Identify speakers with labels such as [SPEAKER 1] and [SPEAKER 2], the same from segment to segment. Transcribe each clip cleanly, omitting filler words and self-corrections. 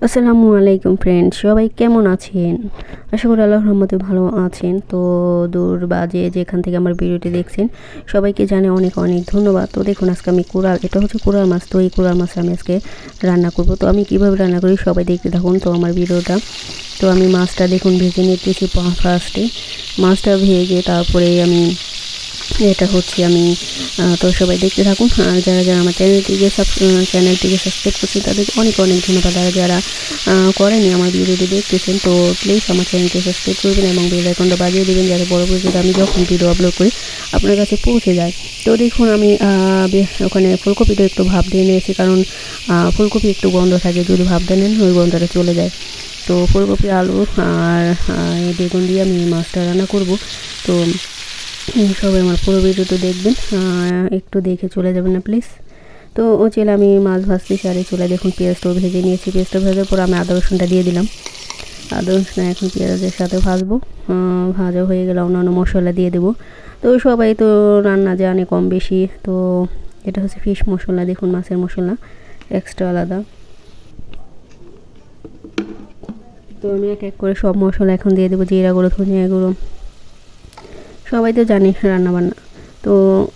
[SPEAKER 1] আসসালামু আলাইকুম ফ্রেন্ড, সবাই কেমন আছেন? আশা করি আল্লাহর রহমতে ভালো আছেন। তো দূর বা যেখান থেকে আমার ভিডিওটি দেখছেন সবাইকে জানে অনেক অনেক ধন্যবাদ। তো দেখুন আজকে আমি এটা হচ্ছে কোরাল মাছ। তো এই কোরাল মাছ আমি আজকে রান্না করব। তো আমি কিভাবে রান্না করি সবাই দেখতে থাকুন তো আমার ভিডিওটা। তো আমি মাছটা দেখুন ভেজে নিতেছি। ফার্স্টে মাছটা ভেজে তারপরে আমি এটা হচ্ছে আমি তো সবাই দেখতে থাকুন। আর যারা যারা আমার চ্যানেলটিকে সাবস্ক্রাইব করছেন তাদেরকে অনেক অনেক ধন্যবাদ। আর যারা করেনি আমার ভিডিওটি দেখতেছেন তো প্লিজ আমার চ্যানেলটি সাবস্ক্রাইব করবেন এবং বেল আইকনটা বাজিয়ে দেবেন যাতে পরবর্তীতে আমি যখন ভিডিও আপলোড করি আপনার কাছে পৌঁছে যায়। তো দেখুন আমি ওখানে ফুলকপিটা একটু ভাপ দিয়ে নিয়েছি, কারণ ফুলকপি একটু গন্ধ থাকে, যদি ভাপ দিয়ে নেন ওই গন্ধটা চলে যায়। তো ফুলকপি, আলু আর বেগুন দিয়ে আমি মাছটা রান্না করব। তো সবাই আমার পুরো ভিডিওটা দেখবেন, একটু দেখে চলে যাবেন না প্লিজ। তো ও চলে আমি মাছ ভাজতেছি আর এই চলে দেখুন পেঁয়াজটাও ভেজে নিয়েছি। পেঁয়াজটা ভাজার পর আমি আদা রসুনটা দিয়ে দিলাম। আদা রসুন এখন পেঁয়াজের সাথে ভাজবো। ভাজা হয়ে গেলে অন্যান্য মশলা দিয়ে দেবো। তো সবাই তো রান্না জানে কম বেশি। তো এটা হচ্ছে ফিশ মশলা, দেখুন মাছের মশলা এক্সট্রা আলাদা। তো আমি এক এক করে সব মশলা এখন দিয়ে দেবো, জিরা গুঁড়ো, ধনিয়া গুঁড়ো, সবাই তো জানি রান্নাবান্না। তো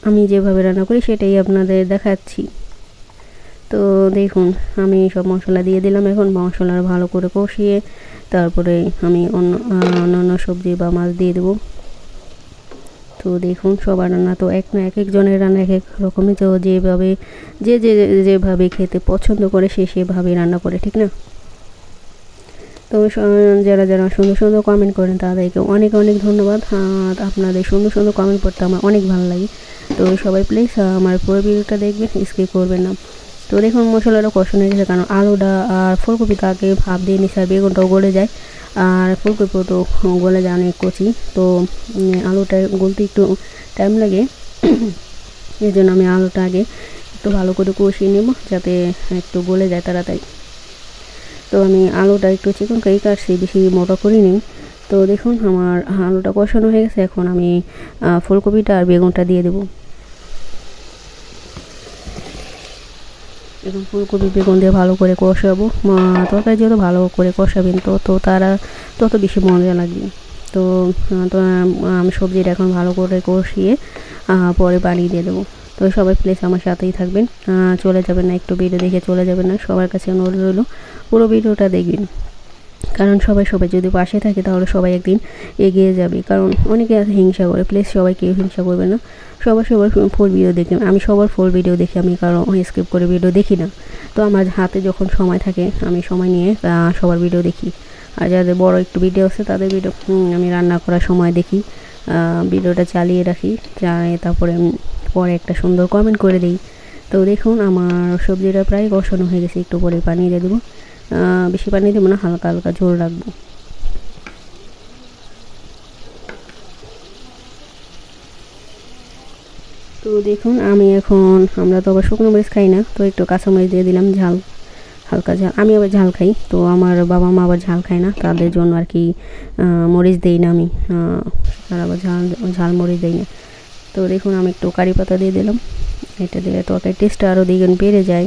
[SPEAKER 1] আমি যেভাবে রান্না করি সেটাই আপনাদের দেখাচ্ছি। তো দেখুন আমি সব মশলা দিয়ে দিলাম। এখন মশলা ভালো করে কষিয়ে তারপরে আমি অন্য সবজি বা মাছ দিয়ে দেবো। তো দেখুন সবার রান্না তো এক না, এক একজনের রান্না এক এক রকমই। তো যেভাবে খেতে পছন্দ করে সেভাবেই রান্না করে, ঠিক না? তো যারা যারা সুন্দর সুন্দর কমেন্ট করেন তাদেরকে অনেক অনেক ধন্যবাদ। আপনাদের সুন্দর সুন্দর কমেন্ট করতে আমার অনেক ভালো লাগে। তো সবাই প্লিজ আমার পুরো ভিডিওটা দেখবেন, স্কিপ করবেন না। তো দেখুন মশলাটা কষানো হয়ে গেছে, কারণ আলুটা আর ফুলকপিটা আগে ভাপ দিয়ে নিচ্ছে আর বেগুনটাও গলে যায় আর ফুলকপিও তো গলে যায় অনেক কচি। তো আলুটা গলতে একটু টাইম লাগে, এই জন্য আমি আলুটা আগে একটু ভালো করে কষিয়ে নেব যাতে একটু গলে যায় তাড়াতাড়ি। তো আমি আলুটা একটু চিকন করে কাটছি, বেশি মোটা করিনি। তো দেখুন আমার আলুটা কষানো হয়ে গেছে। এখন আমি ফুলকপিটা আর বেগুনটা দিয়ে দেবো। এখন ফুলকপি বেগুন দিয়ে ভালো করে কষাবো। তরকারি যত ভালো করে কষাবেন তত বেশি মজা লাগবে। তো আমি সবজিটা এখন ভালো করে কষিয়ে পরে পানি দিয়ে দেবো। তো সবাই প্লিজ আমার সাথেই থাকবেন, চলে যাবেন না, একটু ভিডিও দেখে চলে যাবেন না। সবার কাছে অনুরোধ রইল পুরো ভিডিওটা দেখবেন, কারণ সবাই যদি পাশে থাকে তাহলে সবাই একদিন এগিয়ে যাবে। কারণ অনেকে আছে হিংসা করে, প্লিজ সবাই কেউ হিংসা করবে না। সবার ফুল ভিডিও দেখি আমি, সবার ফুল ভিডিও দেখি আমি, কারণ স্কিপ করে ভিডিও দেখি না। তো আমার হাতে যখন সময় থাকে আমি সময় নিয়ে সবার ভিডিও দেখি। আর যাদের বড় একটু ভিডিও আছে তাদের ভিডিও আমি রান্না করার সময় দেখি, ভিডিওটা চালিয়ে রাখি, তারপরে পরে একটা সুন্দর কমেন্ট করে দিই। তো দেখুন আমার সবজিটা প্রায় কষানো হয়ে গেছে, একটু পরে পানি দিয়ে দেবো। বেশি পানি দেবো না, হালকা হালকা ঝোল রাখবো। তো দেখুন আমরা তো আবার শুকনো মরিচ খাই না, তো একটু কাঁচামরিচ দিয়ে দিলাম, হালকা ঝাল। আমি আবার ঝাল খাই, তো আমার বাবা মা আবার ঝাল খায় না, তাদের জন্য আর কি মরিচ দেই না আমি। তারা আবার ঝাল মরিচ দেই না। তো দেখুন আমি একটু কারি পাতা দিয়ে দিলাম, এটা দিলে তরকারি টেস্টটা আরও দ্বিগুণ বেড়ে যায়।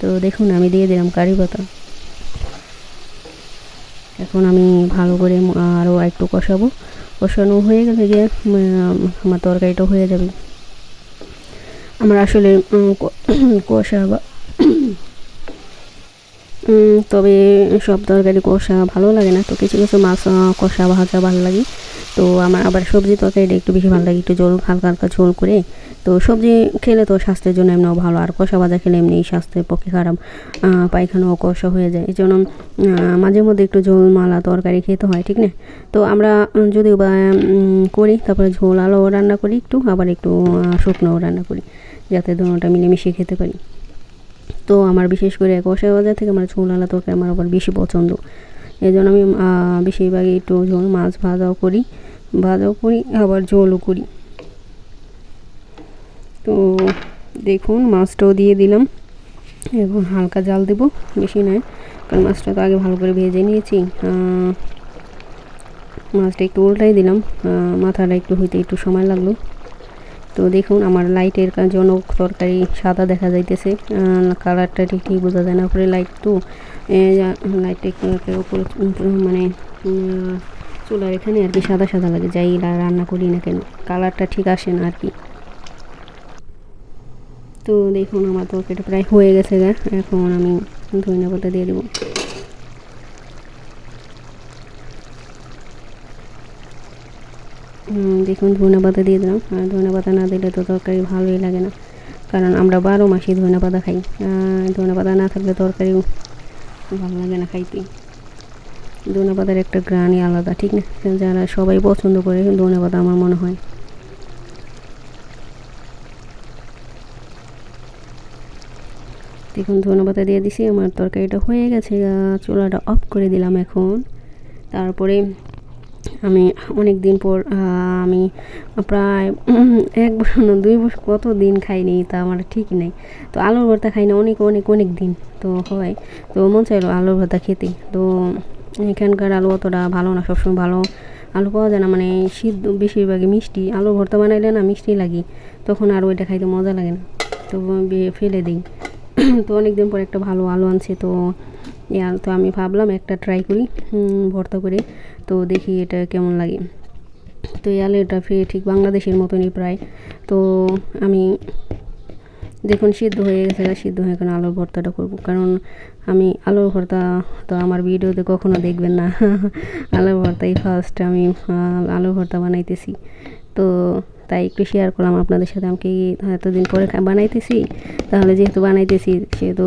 [SPEAKER 1] তো দেখুন আমি দিয়ে দিলাম কারি পাতা। এখন আমি ভালো করে আরও একটু কষানো হয়ে গেলে গিয়ে আমার তরকারিটা হয়ে যাবে। আমার আসলে কষা বা তবে সব তরকারি কষা ভালো লাগে না, তো কিছু কিছু মাছ কষা ভাজা ভালো লাগে। তো আমার আবার সবজি তরকারিটা একটু বেশি ভালো লাগে, একটু ঝোল, হালকা হালকা ঝোল করে। তো সবজি খেলে তো স্বাস্থ্যের জন্য এমনিও ভালো, আর কষা ভাজা খেলে এমনি স্বাস্থ্যের পক্ষে খারাপ, পায়খানাও কষা হয়ে যায়। এই জন্য মাঝে মধ্যে একটু ঝোল মালা তরকারি খেতে হয়, ঠিক না? তো আমরা যদিও বা করি, তারপরে ঝোল আলুও রান্না করি একটু, আবার একটু শুকনোও রান্না করি, যাতে দুটোটা মিলেমিশে খেতে পারি। তো আমার বিশেষ করে কষা ভাজা থেকে আমার ঝোল আলা তরকারি আমার আবার বেশি পছন্দ। এই জন্য আমি বেশিরভাগই একটু ঝোল, মাছ ভাজাও করি আবার ঝোলও করি। তো দেখুন মাছটাও দিয়ে দিলাম, এখন হালকা জাল দেবো, বেশি নয়, কারণ মাছটা তো আগে ভালো করে ভেজে নিয়েছি। মাছটা একটু উল্টাই দিলাম, মাথাটা একটু হইতে একটু সময় লাগলো। তো দেখুন আমার লাইটের জন্য তরকারি সাদা দেখা যাইতেছে, কালারটা ঠিক বোঝা যায় না, উপরে লাইট তো লাইটের উপরে মানে চুলার এখানে আর কি সাদা সাদা লাগে, যাই রান্না করি না কেন কালারটা ঠিক আসে না আর কি। তো দেখুন আমার তরকারিটা প্রায় হয়ে গেছে গা, এখন আমি ধনিয়া পাতা দিয়ে দেবো। দেখুন ধনিয়া পাতা দিয়ে দিলাম, আর ধনিয়া পাতা না দিলে তো তরকারি ভালোই লাগে না, কারণ আমরা 12 মাসই ধনিয়া পাতা খাই, ধনিয়া পাতা না থাকলে তরকারিও ভালো লাগে না খাইতে। ধনিয়া পাতার একটা গ্রানই আলাদা, ঠিক না? যারা সবাই পছন্দ করে ধনিয়া পাতা আমার মনে হয়। দেখুন ধনিয়া পাতা দিয়ে দিছি, আমার তরকারিটা হয়ে গেছে, চুলাটা অফ করে দিলাম এখন। তারপরে আমি অনেক দিন পর আমি প্রায় 1 বছর না 2 বছর কত দিন খাইনি, তা আমার ঠিক নেই। তো আলুর ভর্তা খাই না অনেক অনেক অনেক দিন, তো হয় তো মন চাইলো আলুর ভর্তা খেতে। তো এখানকার আলু অতটা ভালো না, সবসময় ভালো আলু পাওয়া যায় না, মানে সিদ্ধ বেশিরভাগই মিষ্টি। আলুর ভর্তা বানাইলে না মিষ্টি লাগে, তখন আর ওইটা খাইতে মজা লাগে না, তো ফেলে দিই। তো অনেক দিন পর একটা ভালো আলু আনছে, তো তো আমি ভাবলাম একটা ট্রাই করি ভর্তা করে, তো দেখি এটা কেমন লাগে। তো এই আলুটা ঠিক বাংলাদেশের মতনই প্রায়। তো আমি দেখুন সিদ্ধ হয়ে গেছে, সিদ্ধ হয়ে এখন আলুর ভর্তাটা করব, কারণ আমি আলুর ভর্তা তো আমার ভিডিওতে কখনো দেখবেন না। আলুর ভর্তাই ফার্স্ট আমি আলুর ভর্তা বানাইতেছি, তো তাই একটু শেয়ার করলাম আপনাদের সাথে। আমি কি এতদিন পরে বানাইতেছি, তাহলে যেহেতু বানাইতেছি সেহেতু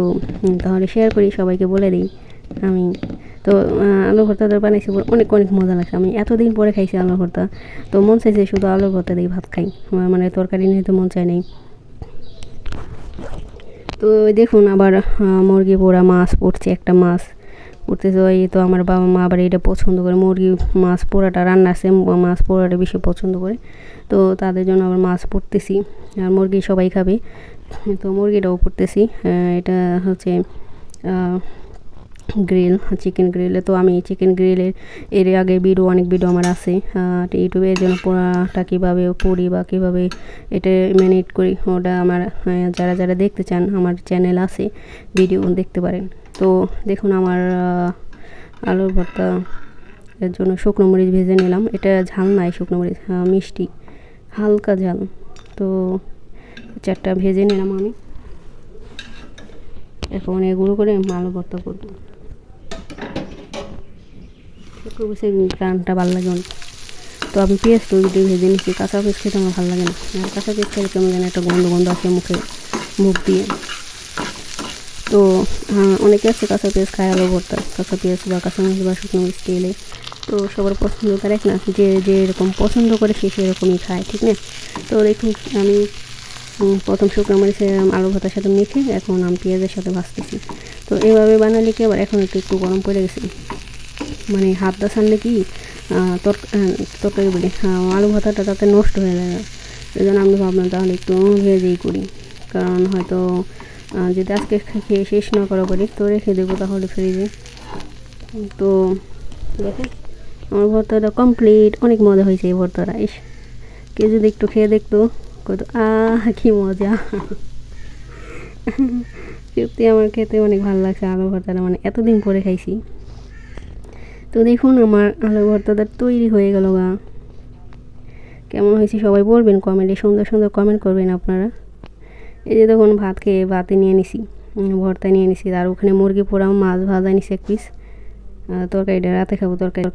[SPEAKER 1] তাহলে শেয়ার করি, সবাইকে বলে দিই আমি। তো আলু ভর্তাটা বানাইছি অনেক অনেক মজা লাগছে, আমি এতদিন পরে খাইছি আলু ভর্তা, তো মন চাইছে শুধু আলু ভর্তা দিয়ে ভাত খাই, মানে তরকারি নিয়ে তো মন চায় নাই। তো দেখুন আবার মুরগি পোড়া মাছ পড়ছে, একটা মাছ পড়তেছে, ওই তো আমার বাবা মা আবার এটা পছন্দ করে, মুরগি মাছ পোড়াটা রান্না আছে, মাছ পোড়াটা বেশি পছন্দ করে, তো তাদের জন্য আবার মাছ পড়তেছি। আর মুরগি সবাই খাবে, তো মুরগিটাও পড়তেছি। এটা হচ্ছে গ্রিল, চিকেন গ্রিলে। তো আমি চিকেন গ্রিলের এর আগে অনেক ভিডিও আমার আছে ইউটিউবে, এর জন্য পোড়াটা কীভাবে পড়ি বা কীভাবে এটা ম্যারিনেট করি, ওটা আমার যারা যারা দেখতে চান আমার চ্যানেল আছে, ভিডিও দেখতে পারেন। তো দেখুন আমার আলুর ভর্তা এর জন্য শুকনো মরিচ ভেজে নিলাম, এটা ঝাল নাই শুকনো মরিচ, মিষ্টি হালকা ঝাল। তো 4টা ভেজে নিলাম আমি, এখন এগুলো করে আলু ভর্তা করবো। গ্রানটা ভালো লাগে অনেক। তো আমি পেঁয়াজ তো ভেজে নিচ্ছি, কাঁচা পেঁয়াজ খেতে আমার ভালো লাগে না, আর কাঁচা পেঁয়াজ খেলে কেমন যেন একটা গন্ধ গন্ধ আসে মুখ দিয়ে। তো অনেকে আছে কাঁচা পেঁয়াজ খায় আলু ভর্তা, কাঁচা পেঁয়াজ বা কাঁচা মরিচ বা শুকনো মরিচ তেলে, তো সবার পছন্দ তার এক না, যে যেরকম পছন্দ করে সে সেরকমই খায়, ঠিক না? তো দেখুন আমি প্রথম শুকনো মরিচে আলু ভর্তার সাথে মেখে এখন আমি পেঁয়াজের সাথে ভাজতেছি। তো এভাবে বানালে কি আবার এখন একটু গরম পড়ে গেছে, মানে হাত দা ছাড়লে কি তরকারি বলি আলু ভর্তাটা তাতে নষ্ট হয়ে যায়, এই জন্য আমি ভাবলাম তাহলে একটু ভেজেই করি, কারণ হয়তো যদি আজকে খেয়ে শেষ না করা পারি তো রেখে দেবো তাহলে ফ্রিজে। তো দেখেন আমার ভর্তাটা কমপ্লিট, অনেক মজা হয়েছে এই ভর্তাটা, কেউ যদি একটু খেয়ে দেখতো কত কি মজা। সত্যি আমার খেতে অনেক ভালো লাগছে আলু ভর্তাটা, মানে এতদিন পরে খাইছি। তো দেখুন আমার আলু ভর্তাটা তৈরি হয়ে গেল গা, কেমন হয়েছে সবাই বলবেন কমেন্টে, সুন্দর সুন্দর কমেন্ট করবেন আপনারা। এই যে দেখুন ভাত খেয়ে ভাতে নিয়ে নিছি, ভর্তা নিয়ে নিছি, আর ওখানে মুরগি পোড়াও মাছ ভাজা নিছি 1 পিস, তরকারিটা রাতে খাবো তরকারি।